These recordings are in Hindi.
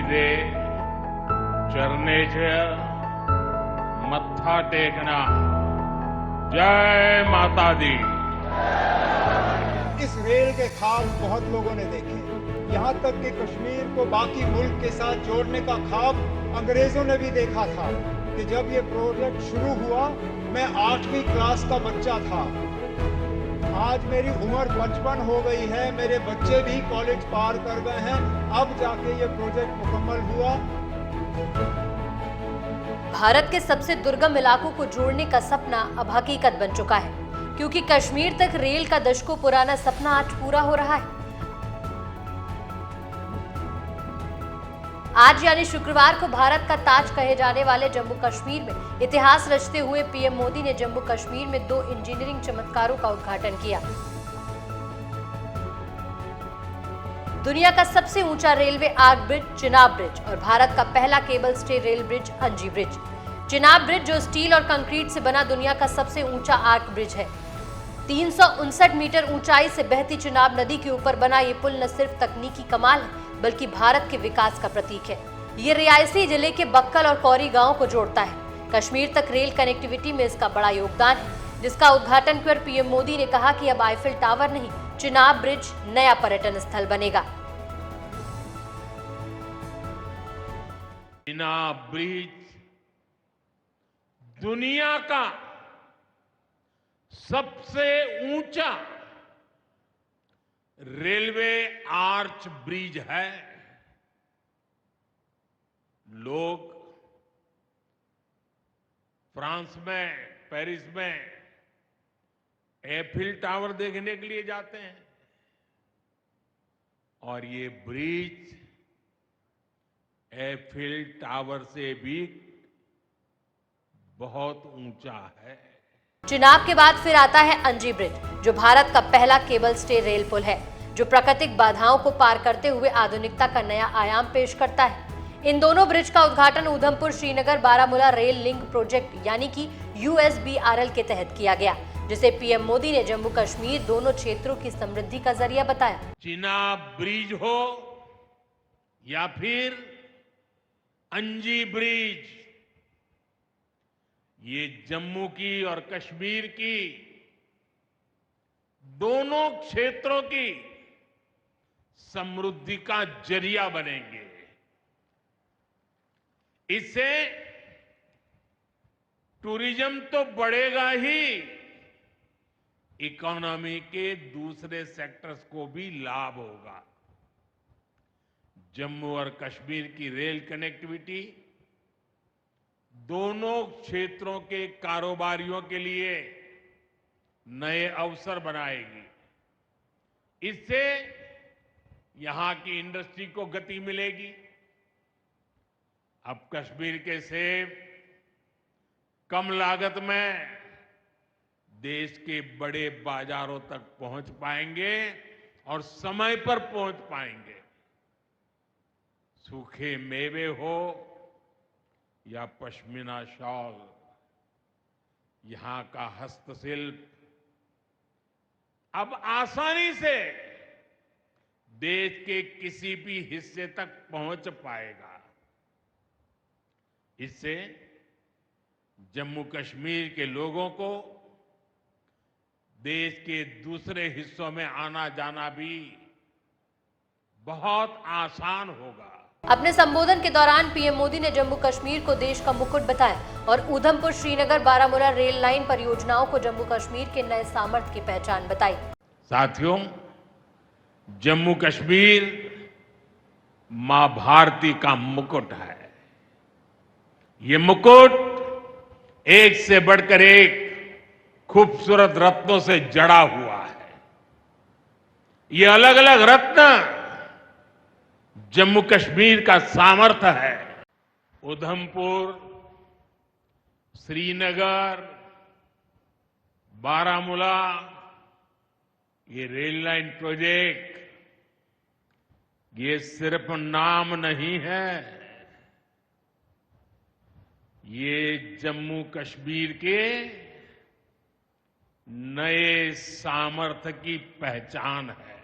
सविधे चरणे च मत्था टेकना। जय माता दी। इस रेल के ख्वाब बहुत लोगों ने देखे, यहाँ तक कि कश्मीर को बाकी मुल्क के साथ जोड़ने का ख्वाब अंग्रेजों ने भी देखा था। कि जब ये प्रोजेक्ट शुरू हुआ, मैं 8वीं क्लास का बच्चा था। आज मेरी उम्र 55 हो गई है, मेरे बच्चे भी कॉलेज पार कर गए हैं। अब जाके ये प्रोजेक्ट मुकम्मल हुआ। भारत के सबसे दुर्गम इलाकों को जोड़ने का सपना अब हकीकत बन चुका है, क्योंकि कश्मीर तक रेल का दशकों पुराना सपना आज पूरा हो रहा है। आज यानी शुक्रवार को भारत का ताज कहे जाने वाले जम्मू कश्मीर में इतिहास रचते हुए पीएम मोदी ने जम्मू कश्मीर में 2 इंजीनियरिंग चमत्कारों का उद्घाटन किया। दुनिया का सबसे ऊंचा railway arch bridge Chenab bridge और भारत का पहला केबल स्टे रेल ब्रिज अंजी ब्रिज। चिनाब ब्रिज, जो स्टील और कंक्रीट से बना दुनिया का सबसे ऊंचा आर्क ब्रिज है। 359 मीटर ऊंचाई से बहती चिनाब नदी के ऊपर बना ये पुल न सिर्फ तकनीकी कमाल है, बल्कि भारत के विकास का प्रतीक है। ये रियासी जिले के बक्कल और कौरी गांव को जोड़ता है। कश्मीर तक रेल कनेक्टिविटी में इसका बड़ा योगदान है, जिसका उद्घाटन कर पीएम मोदी ने कहा कि अब आईफिल टावर नहीं, चिनाब ब्रिज नया पर्यटन स्थल बनेगा। चिनाब ब्रिज दुनिया का सबसे ऊंचा रेलवे आर्च ब्रिज है। लोग फ्रांस में, पेरिस में एफिल टावर देखने के लिए जाते हैं, और ये ब्रिज एफिल टावर से भी बहुत ऊंचा है। चिनाब के बाद फिर आता है अंजी ब्रिज, जो भारत का पहला केबल स्टे रेल पुल है, जो प्राकृतिक बाधाओं को पार करते हुए आधुनिकता का नया आयाम पेश करता है। इन दोनों ब्रिज का उद्घाटन Udhampur Srinagar Baramulla rail link project यानी कि USBRL के तहत किया गया, जिसे पीएम मोदी ने जम्मू कश्मीर दोनों क्षेत्रों की समृद्धि का जरिया बताया। चिनाब ब्रिज हो या फिर अंजी ब्रिज, ये जम्मू की और कश्मीर की दोनों क्षेत्रों की समृद्धि का जरिया बनेंगे। इससे टूरिज्म तो बढ़ेगा ही, इकोनॉमी के दूसरे सेक्टर्स को भी लाभ होगा। जम्मू और कश्मीर की रेल कनेक्टिविटी दोनों क्षेत्रों के कारोबारियों के लिए नए अवसर बनाएगी। इससे यहां की इंडस्ट्री को गति मिलेगी। अब कश्मीर के सेब कम लागत में देश के बड़े बाजारों तक पहुंच पाएंगे और समय पर पहुंच पाएंगे। सूखे मेवे हो या पश्मीना शॉल, यहां का हस्तशिल्प अब आसानी से देश के किसी भी हिस्से तक पहुंच पाएगा। इससे जम्मू कश्मीर के लोगों को देश के दूसरे हिस्सों में आना जाना भी बहुत आसान होगा। अपने संबोधन के दौरान पीएम मोदी ने जम्मू कश्मीर को देश का मुकुट बताया और उधमपुर श्रीनगर बारामूला रेल लाइन परियोजनाओं को जम्मू कश्मीर के नए सामर्थ्य की पहचान बताई। साथियों, जम्मू कश्मीर मां भारती का मुकुट है। ये मुकुट एक से बढ़कर एक खूबसूरत रत्नों से जड़ा हुआ है। ये अलग अलग रत्न जम्मू कश्मीर का सामर्थ्य है। उधमपुर, श्रीनगर, बारामूला, ये रेल लाइन प्रोजेक्ट ये सिर्फ नाम नहीं है, ये जम्मू कश्मीर के नए सामर्थ्य की पहचान है।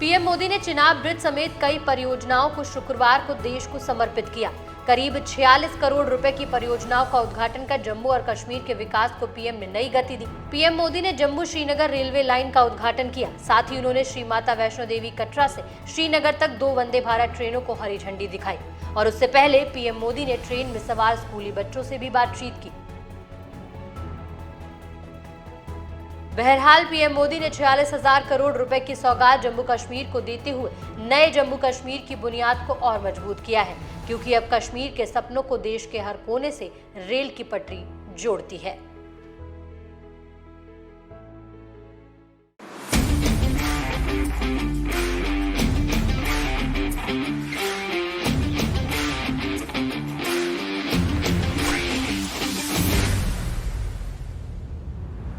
पीएम मोदी ने चिनाब ब्रिज समेत कई परियोजनाओं को शुक्रवार को देश को समर्पित किया। करीब 46 करोड़ रुपए की परियोजनाओं का उद्घाटन कर जम्मू और कश्मीर के विकास को पीएम ने नई गति दी। पीएम मोदी ने जम्मू श्रीनगर रेलवे लाइन का उद्घाटन किया। साथ ही उन्होंने श्री माता वैष्णो देवी कटरा से श्रीनगर तक 2 वंदे भारत ट्रेनों को हरी झंडी दिखाई और उससे पहले पीएम मोदी ने ट्रेन में सवार स्कूली बच्चों से भी बातचीत की। बहरहाल पीएम मोदी ने 46,000 करोड़ रुपए की सौगात जम्मू कश्मीर को देते हुए नए जम्मू कश्मीर की बुनियाद को और मजबूत किया है, क्योंकि अब कश्मीर के सपनों को देश के हर कोने से रेल की पटरी जोड़ती है।